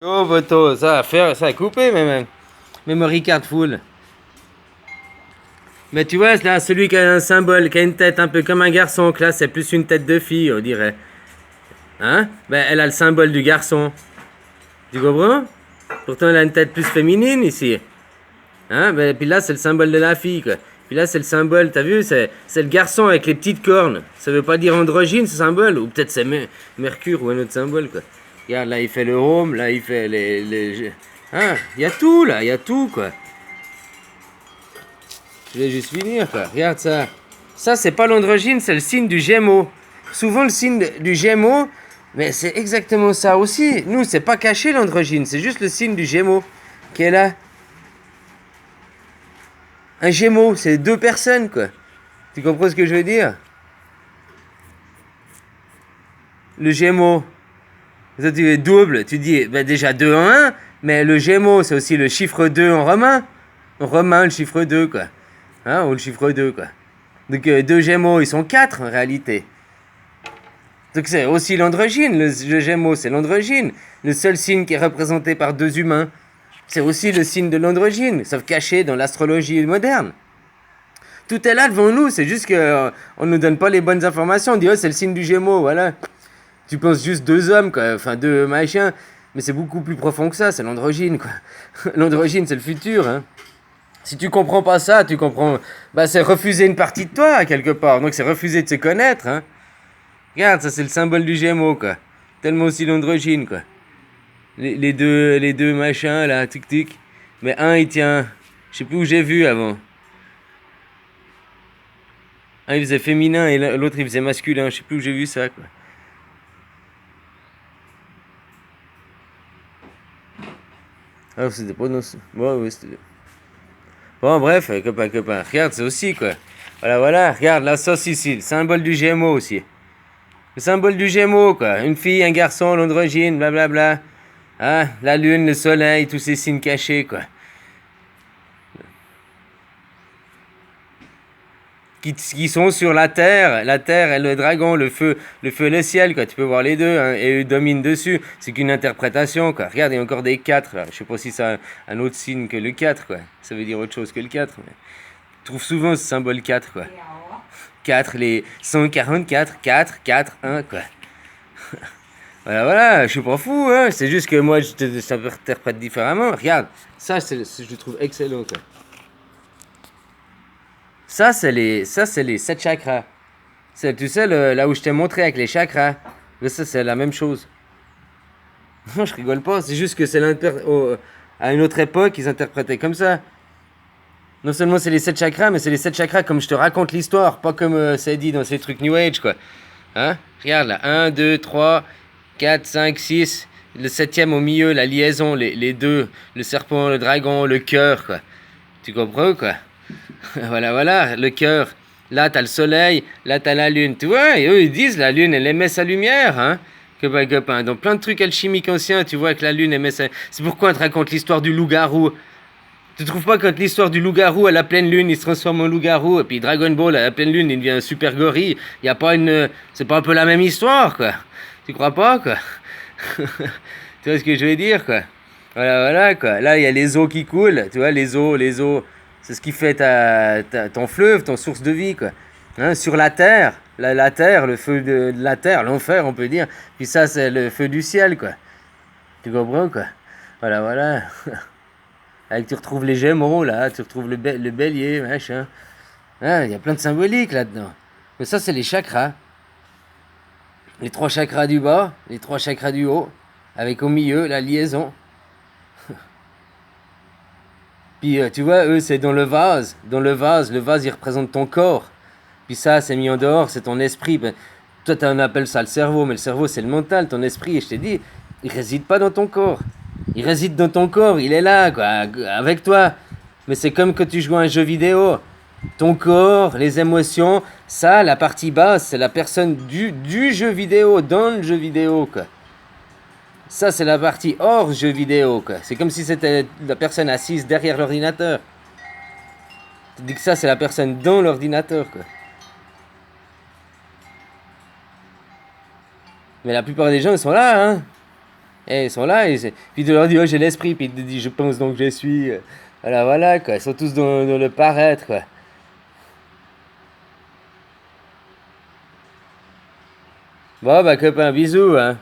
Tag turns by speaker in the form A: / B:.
A: Oh, poteau, ça à faire, ça à couper, même. Memory card full. Mais tu vois, là, celui qui a un symbole, qui a une tête un peu comme un garçon, que là, c'est plus une tête de fille, on dirait. Hein? Ben, elle a le symbole du garçon. Tu comprends? Pourtant, elle a une tête plus féminine ici. Hein? Ben, puis là, c'est le symbole de la fille, quoi. Puis là, c'est le symbole, t'as vu? C'est le garçon avec les petites cornes. Ça veut pas dire androgyne, ce symbole. Ou peut-être c'est Mercure ou un autre symbole, quoi. Regarde, là, il fait le home, là, il fait Hein? Il y a tout, là, il y a tout, quoi. Je vais juste finir, quoi. Regarde ça. Ça, c'est pas l'androgyne, c'est le signe du Gémeaux. Souvent, le signe du Gémeaux, mais c'est exactement ça aussi. Nous, c'est pas caché l'androgyne, c'est juste le signe du Gémeaux qui est là. Un Gémeaux, c'est deux personnes, quoi. Tu comprends ce que je veux dire? Le Gémeaux. Ça, tu es double, tu dis ben déjà 2 en 1, mais le Gémeaux, c'est aussi le chiffre 2 en romain. En romain, le chiffre 2, quoi. Hein, ou le chiffre 2, quoi. Donc, deux Gémeaux, ils sont 4 en réalité. Donc, c'est aussi l'androgyne. Le Gémeaux, c'est l'androgyne. Le seul signe qui est représenté par deux humains. C'est aussi le signe de l'androgyne, sauf caché dans l'astrologie moderne. Tout est là devant nous, c'est juste qu'on ne nous donne pas les bonnes informations. On dit, oh, c'est le signe du Gémeaux, voilà. Tu penses juste deux hommes, quoi, enfin deux machins, mais c'est beaucoup plus profond que ça, c'est l'androgyne, quoi. L'androgyne, c'est le futur, hein. Si tu comprends pas ça, tu comprends. Bah, c'est refuser une partie de toi, quelque part. Donc, c'est refuser de se connaître, hein. Regarde, ça, c'est le symbole du Gémeaux, quoi. Tellement aussi l'androgyne, quoi. Les deux machins, là, tic-tic. Mais un, il tient. Je sais plus où j'ai vu avant. Un, il faisait féminin et l'autre, il faisait masculin. Je sais plus où j'ai vu ça, quoi. Ah, c'était pas non. Bon, oui, c'était. Bon, bref, copain, copain. Regarde, c'est aussi, quoi. Voilà, voilà. Regarde, la sauce ici. Le symbole du Gémeaux aussi. Le symbole du Gémeaux, quoi. Une fille, un garçon, l'androgyne, blablabla. Hein? La lune, le soleil, tous ces signes cachés, quoi. Qui sont sur la terre et le dragon, le feu et le ciel, quoi. Tu peux voir les deux, hein, et eux dominent dessus. C'est qu'une interprétation, quoi. Regarde, il y a encore des 4, là. Je sais pas si c'est un autre signe que le 4, quoi. Ça veut dire autre chose que le 4. Mais... Tu trouves souvent ce symbole 4, quoi. 4, les 144, 4, 4, 1, quoi. Voilà, voilà, je suis pas fou, hein. C'est juste que moi, je t'interprète différemment. Regarde, ça, je le trouve excellent, quoi. Ça, c'est les 7 chakras. Tu sais, là où je t'ai montré avec les chakras, là, ça, c'est la même chose. Non, je rigole pas, c'est juste que à une autre époque, ils interprétaient comme ça. Non seulement c'est les 7 chakras, mais c'est les 7 chakras comme je te raconte l'histoire, pas comme c'est dit dans ces trucs New Age, quoi. Hein? Regarde là, 1, 2, 3, 4, 5, 6. Le septième au milieu, la liaison, les deux, le serpent, le dragon, le cœur, quoi. Tu comprends, quoi? Voilà, voilà, le cœur. Là, t'as le soleil, là, t'as la lune. Tu vois, et eux, ils disent la lune, elle émet sa lumière, hein? Copain. Dans plein de trucs alchimiques anciens, tu vois que la lune émet sa... C'est pourquoi on te raconte l'histoire du loup-garou. Tu trouves pas quand l'histoire du loup-garou à la pleine lune, il se transforme en loup-garou, et puis Dragon Ball à la pleine lune, il devient un super gorille. Y a pas une... C'est pas un peu la même histoire, quoi? Tu crois pas, quoi? Tu vois ce que je veux dire, quoi? Voilà, voilà, quoi. Là, il y a les eaux qui coulent, tu vois, les eaux. C'est ce qui fait ton fleuve, ton source de vie, quoi. Hein, sur la terre, la terre, le feu de la terre, l'enfer, on peut dire. Puis ça, c'est le feu du ciel, quoi. Tu comprends, quoi? Voilà, voilà. Avec, tu retrouves les Gémeaux, là, tu retrouves le bélier, machin. Hein, il y a plein de symboliques là-dedans. Mais ça, c'est les chakras. Les 3 chakras du bas, les 3 chakras du haut, avec au milieu la liaison. Puis tu vois, eux, c'est dans le vase. Dans le vase, il représente ton corps. Puis ça, c'est mis en dehors, c'est ton esprit. Ben, toi, tu en appelles ça le cerveau, mais le cerveau, c'est le mental, ton esprit. Et je t'ai dit, il réside pas dans ton corps. Il réside dans ton corps, il est là, quoi, avec toi. Mais c'est comme quand tu joues à un jeu vidéo. Ton corps, les émotions, ça, la partie basse, c'est la personne du jeu vidéo, dans le jeu vidéo, quoi. Ça, c'est la partie hors jeu vidéo, quoi. C'est comme si c'était la personne assise derrière l'ordinateur. Tu dis que ça, c'est la personne dans l'ordinateur, quoi. Mais la plupart des gens, ils sont là, hein. Et ils sont là, puis tu leur dis, oh, j'ai l'esprit, puis ils te disent, je pense donc je suis. Voilà, voilà, quoi. Ils sont tous dans le paraître, quoi. Bon, bah, copain, bisous, hein.